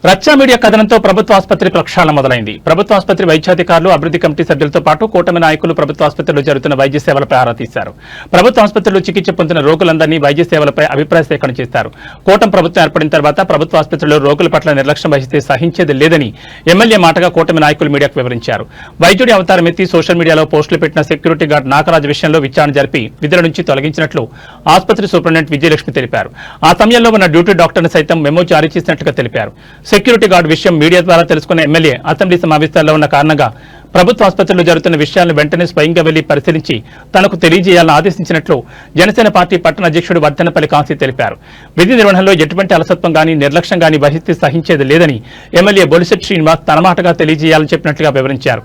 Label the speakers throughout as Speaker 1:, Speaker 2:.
Speaker 1: రచ్చా media కథనంతో ప్రభుత్వ ఆసుపత్రి ప్రక్షాళన మొదలైంది. ప్రభుత్వ ఆసుపత్రి వైద్యాధికారులు, అభివృద్ధి కమిటీ సభ్యులతో పాటు కూటమి నాయకులు ప్రభుత్వ ఆసుపత్రిలో జరుగుతున్న వైద్య సేవలపై ఆరా తీశారు. ప్రభుత్వ ఆసుపత్రిలో చికిత్స పొందుతున్న రోగులందరినీ వైద్య సేవలపై అభిప్రాయ సేకరణ చేశారు. కూటమి ప్రభుత్వం ఏర్పడిన తర్వాత ప్రభుత్వ ఆసుపత్రిలో రోగుల పట్ల నిర్లక్ష్యం వహిస్తే సహించేది లేదని ఎమ్మెల్యే మాటగా కూటమి నాయకులు మీడియాకు వివరించారు. వైద్యుడి అవతారం ఎత్తి సోషల్ మీడియాలో పోస్టులు పెట్టిన సెక్యూరిటీ గార్డ్ నాగరాజు విషయంలో విచారణ జరిపి విధుల నుంచి తొలగించినట్లు ఆసుపత్రి సూపరింటెండెంట్ విజయలక్ష్మి తెలిపారు. ఆ సమయంలో ఉన్న డ్యూటీ డాక్టర్ను సైతం మెమో జారీ చేసినట్లుగా తెలిపారు. సెక్యూరిటీ గార్డ్ విషయం మీడియా ద్వారా తెలుసుకున్న ఎమ్మెల్యే అసెంబ్లీ సమావేశాల్లో ఉన్న కారణంగా ప్రభుత్వ ఆసుపత్రిలో జరుగుతున్న విషయాలను వెంటనే స్వయంగా వెళ్లి పరిశీలించి తనకు తెలియజేయాలని ఆదేశించినట్లు జనసేన పార్టీ పట్టణ అధ్యక్షుడు వర్ధనపల్లి కాంతి తెలిపారు. విధి నిర్వహణలో ఎటువంటి అలసత్వం గానీ నిర్లక్ష్యం గానీ వహిస్తే సహించేది లేదని ఎమ్మెల్యే బొలిశెట్టి శ్రీనివాస్ తన మాటగా తెలియజేయాలని చెప్పినట్లుగా వివరించారు.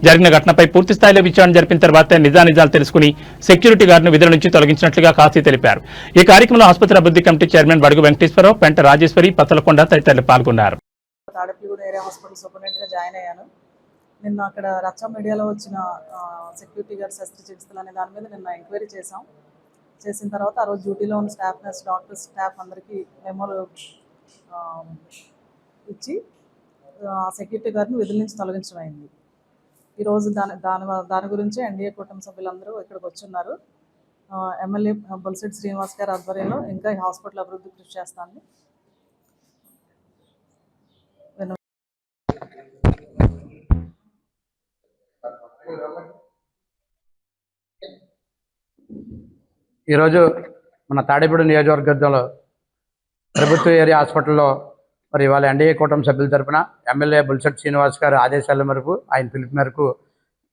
Speaker 1: జరిగిన ఘటనపై పూర్తి స్థాయిలో విచారణ జరిపిన తర్వాత నిజానిజాలు తెలుసుకుని సెక్యూరిటీ గార్డును విధుల నుంచి తొలగించినట్లుగా కాంతి తెలిపారు. ఈ కార్యక్రమంలో ఆసుపత్రి అభివృద్ధి కమిటీ చైర్మన్ బడుగు వెంకటేశ్వరరావు, పెంట రాజేశ్వరి, పత్తలకొండ తదితరులు పాల్గొన్నారు.
Speaker 2: తాడేపల్లిగూడ ఏరియా హాస్పిటల్ సూపరింటెండెంట్గా జాయిన్ అయ్యాను. నిన్న అక్కడ రచ్చా మీడియాలో వచ్చిన సెక్యూరిటీ గార్డ్ శస్త్రచికిత్సలు అనే దాని మీద నిన్న ఎంక్వైరీ చేసిన తర్వాత ఆ రోజు డ్యూటీలో ఉన్న స్టాఫ్ నర్స్, డాక్టర్స్, స్టాఫ్ అందరికీ మెమోలు ఇచ్చి సెక్యూరిటీ గార్డ్ని విధుల నుంచి తొలగించడం అయింది. ఈరోజు దాని గురించి ఎన్డీఏ కూటమి సభ్యులందరూ ఇక్కడికి వచ్చున్నారు. ఎమ్మెల్యే బొలిశెట్టి శ్రీనివాస్ గారి ఆధ్వర్యంలో ఇంకా ఈ హాస్పిటల్ అభివృద్ధి కృషి చేస్తానని
Speaker 3: ఈరోజు మన తాడేపల్లి నియోజకవర్గంలో ప్రభుత్వ ఏరియా హాస్పిటల్లో మరి ఇవాళ ఎన్డీఏ కూటమి సభ్యుల తరఫున ఎమ్మెల్యే బొలిశెట్టి శ్రీనివాస్ గారి ఆదేశాల మేరకు, ఆయన పిలుపు మేరకు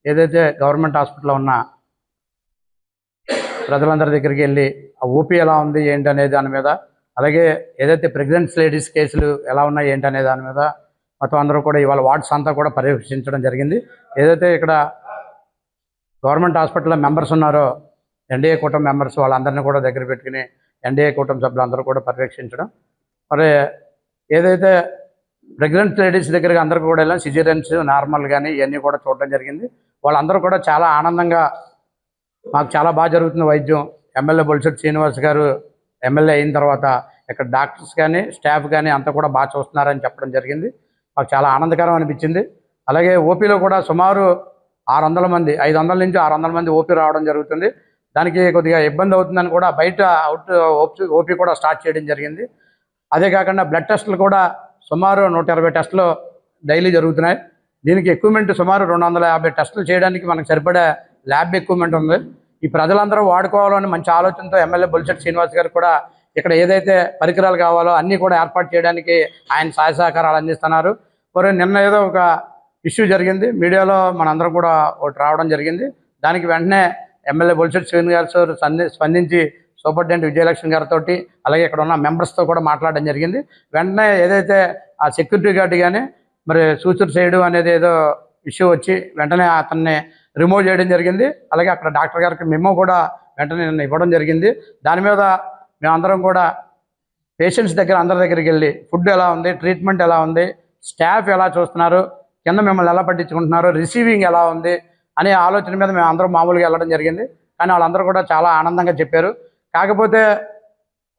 Speaker 3: ఏదైతే గవర్నమెంట్ హాస్పిటల్లో ఉన్న ప్రజలందరి దగ్గరికి వెళ్ళి ఆ ఓపీ ఎలా ఉంది ఏంటి అనే దాని మీద, అలాగే ఏదైతే ప్రెగ్నెంట్ లేడీస్ కేసులు ఎలా ఉన్నాయి ఏంటి అనే దాని మీద మొత్తం అందరూ కూడా ఇవాళ వార్డ్స్ అంతా కూడా పర్యవేక్షించడం జరిగింది. ఏదైతే ఇక్కడ గవర్నమెంట్ హాస్పిటల్లో మెంబర్స్ ఉన్నారో ఎన్డీఏ కూటమి మెంబర్స్ వాళ్ళందరినీ కూడా దగ్గర పెట్టుకుని ఎన్డీఏ కూటమి సభ్యులందరూ కూడా పర్యవేక్షించడం, మరి ఏదైతే ప్రెగ్నెంట్ లేడీస్ దగ్గరికి అందరికీ కూడా వెళ్ళాం, సిజేరియన్స్, నార్మల్ కానీ ఇవన్నీ కూడా చూడడం జరిగింది. వాళ్ళందరూ కూడా చాలా ఆనందంగా మాకు చాలా బాగా జరుగుతుంది వైద్యం. ఎమ్మెల్యే బొలిశెట్టి శ్రీనివాస్ గారు ఎమ్మెల్యే అయిన తర్వాత ఇక్కడ డాక్టర్స్ కానీ స్టాఫ్ కానీ అంతా కూడా బాగా చూస్తున్నారని చెప్పడం జరిగింది. మాకు చాలా ఆనందకరం అనిపించింది. అలాగే ఓపీలో కూడా సుమారు 600 మంది, 500 నుంచి 600 మంది ఓపీ రావడం జరుగుతుంది. దానికి కొద్దిగా ఇబ్బంది అవుతుందని కూడా బయట ఓపీ కూడా స్టార్ట్ చేయడం జరిగింది. అదే కాకుండా బ్లడ్ టెస్టులు కూడా సుమారు 120 టెస్టులు డైలీ జరుగుతున్నాయి. దీనికి ఎక్విప్మెంట్ సుమారు 250 టెస్టులు చేయడానికి మనకు సరిపడే ల్యాబ్ ఎక్విప్మెంట్ ఉంది. ఈ ప్రజలందరూ వాడుకోవాలని మంచి ఆలోచనతో ఎమ్మెల్యే బొలిశెట్టి శ్రీనివాస్ గారు కూడా ఇక్కడ ఏదైతే పరికరాలు కావాలో అన్నీ కూడా ఏర్పాటు చేయడానికి ఆయన సహాయ సహకారాలు అందిస్తున్నారు. మరి నిన్న ఏదో ఒక ఇష్యూ జరిగింది, మీడియాలో మనందరం కూడా ఒకటి రావడం జరిగింది. దానికి వెంటనే ఎమ్మెల్యే బొలిశెట్టి శ్రీనివాస్ గారు స్పందించి సూపరింటెండెంట్ విజయలక్ష్మి గారితో అలాగే ఇక్కడ ఉన్న మెంబర్స్తో కూడా మాట్లాడడం జరిగింది. వెంటనే ఏదైతే ఆ సెక్యూరిటీ గార్డ్ కానీ మరి సూసైడ్ చేయడం అనేది ఏదో ఇష్యూ వచ్చి వెంటనే అతన్ని రిమూవ్ చేయడం జరిగింది. అలాగే అక్కడ డాక్టర్ గారికి మెమో కూడా వెంటనే నిన్న ఇవ్వడం జరిగింది. దాని మీద మేమందరం కూడా పేషెంట్స్ దగ్గర అందరి దగ్గరికి వెళ్ళి ఫుడ్ ఎలా ఉంది, ట్రీట్మెంట్ ఎలా ఉంది, స్టాఫ్ ఎలా చూస్తున్నారు, కింద మిమ్మల్ని ఎలా పట్టించుకుంటున్నారు, రిసీవింగ్ ఎలా ఉంది అనే ఆలోచన మీద మేము అందరం మామూలుగా వెళ్ళడం జరిగింది. కానీ వాళ్ళందరూ కూడా చాలా ఆనందంగా చెప్పారు. కాకపోతే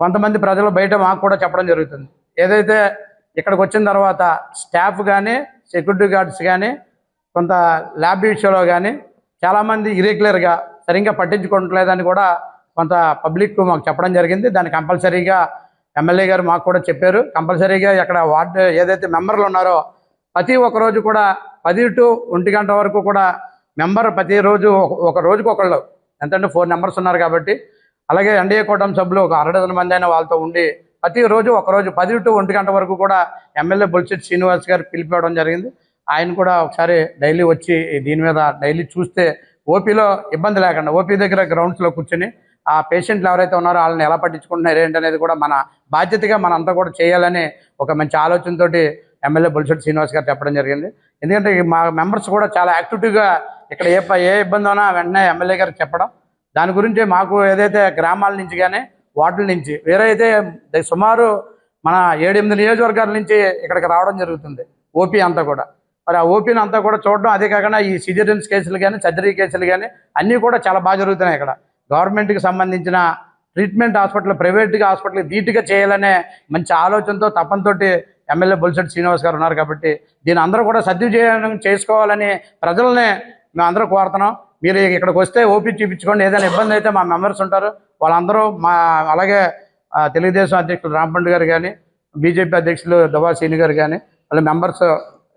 Speaker 3: కొంతమంది ప్రజలు బయట మాకు కూడా చెప్పడం జరుగుతుంది. ఏదైతే ఇక్కడికి వచ్చిన తర్వాత స్టాఫ్ కానీ సెక్యూరిటీ గార్డ్స్ కానీ కొంత ల్యాబ్ విషయంలో కానీ చాలామంది ఇరెగ్యులర్గా సరిగ్గా పట్టించుకోవట్లేదని కూడా కొంత పబ్లిక్ మాకు చెప్పడం జరిగింది. దాన్ని కంపల్సరీగా ఎమ్మెల్యే గారు మాకు కూడా చెప్పారు. కంపల్సరీగా ఇక్కడ వార్డు ఏదైతే మెంబర్లు ఉన్నారో ప్రతి ఒక్క రోజు కూడా 10 to 1 గంట వరకు కూడా మెంబర్ ప్రతిరోజు ఒక రోజుకు ఒకళ్ళు ఎంతంటే 4 మెంబర్స్ ఉన్నారు కాబట్టి, అలాగే ఎన్డీఏ కూటమి సభ్యులు ఒక 60 మంది అయిన వాళ్ళతో ఉండి ప్రతిరోజు ఒకరోజు 10 to 1 గంట వరకు కూడా ఎమ్మెల్యే బొలిశెట్టి శ్రీనివాస్ గారు పిలిపివ్వడం జరిగింది. ఆయన కూడా ఒకసారి డైలీ వచ్చి దీని మీద డైలీ చూస్తే ఓపీలో ఇబ్బంది లేకుండా ఓపీ దగ్గర గ్రౌండ్స్లో కూర్చొని ఆ పేషెంట్లు ఎవరైతే ఉన్నారో వాళ్ళని ఎలా పట్టించుకుంటున్నారు ఏంటనేది కూడా మన బాధ్యతగా మనంతా కూడా చేయాలని ఒక మంచి ఆలోచనతో ఎమ్మెల్యే బొలిశెట్టి శ్రీనివాస్ గారు చెప్పడం జరిగింది. ఎందుకంటే మా మెంబర్స్ కూడా చాలా యాక్టివ్గా ఇక్కడ ఏ ఇబ్బంది ఉన్నా వెంటనే ఎమ్మెల్యే గారికి చెప్పడం, దాని గురించి మాకు ఏదైతే గ్రామాల నుంచి కానీ వార్డుల నుంచి వేరే అయితే సుమారు మన 7-8 నియోజకవర్గాల నుంచి ఇక్కడికి రావడం జరుగుతుంది ఓపీ అంతా కూడా. మరి ఆ ఓపీని అంతా కూడా చూడడం, అదే కాకుండా ఈ సిజేరియన్స్ కేసులు కానీ సర్జరీ కేసులు కానీ అన్నీ కూడా చాలా బాగా జరుగుతున్నాయి. ఇక్కడ గవర్నమెంట్కి సంబంధించిన ట్రీట్మెంట్ హాస్పిటల్ ప్రైవేట్గా హాస్పిటల్ ధీటుగా చేయాలనే మంచి ఆలోచనతో తపంతో ఎమ్మెల్యే బొలిశెట్టి శ్రీనివాస్ గారు ఉన్నారు కాబట్టి దీని అందరూ కూడా సద్వినియోగం చేసుకోవాలని ప్రజల్ని మేము అందరూ కోరుతున్నాం. మీరు ఇక్కడికి వస్తే ఓపీ చూపించుకోండి. ఏదైనా ఇబ్బంది అయితే మా మెంబర్స్ ఉంటారు, వాళ్ళందరూ అలాగే తెలుగుదేశం అధ్యక్షులు రాంపండు గారు కానీ, బీజేపీ అధ్యక్షులు దువ్వా శ్రీని గారు కానీ, వాళ్ళ మెంబర్స్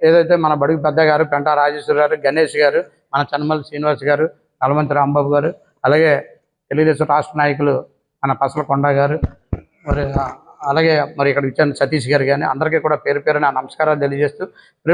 Speaker 3: ఏదైతే మన బడుగు పెద్ద గారు, పెంటా రాజేశ్వర గారు, గణేష్ గారు, మన చన్నమల్లి శ్రీనివాస్ గారు, నలమంతి రాంబాబు గారు, అలాగే తెలుగుదేశం రాష్ట్ర నాయకులు మన పసల కొండ గారు, మరి అలాగే మరి ఇక్కడ ఇచ్చిన సతీష్ గారు కానీ అందరికీ కూడా పేరు పేరున నమస్కారాలు తెలియజేస్తూ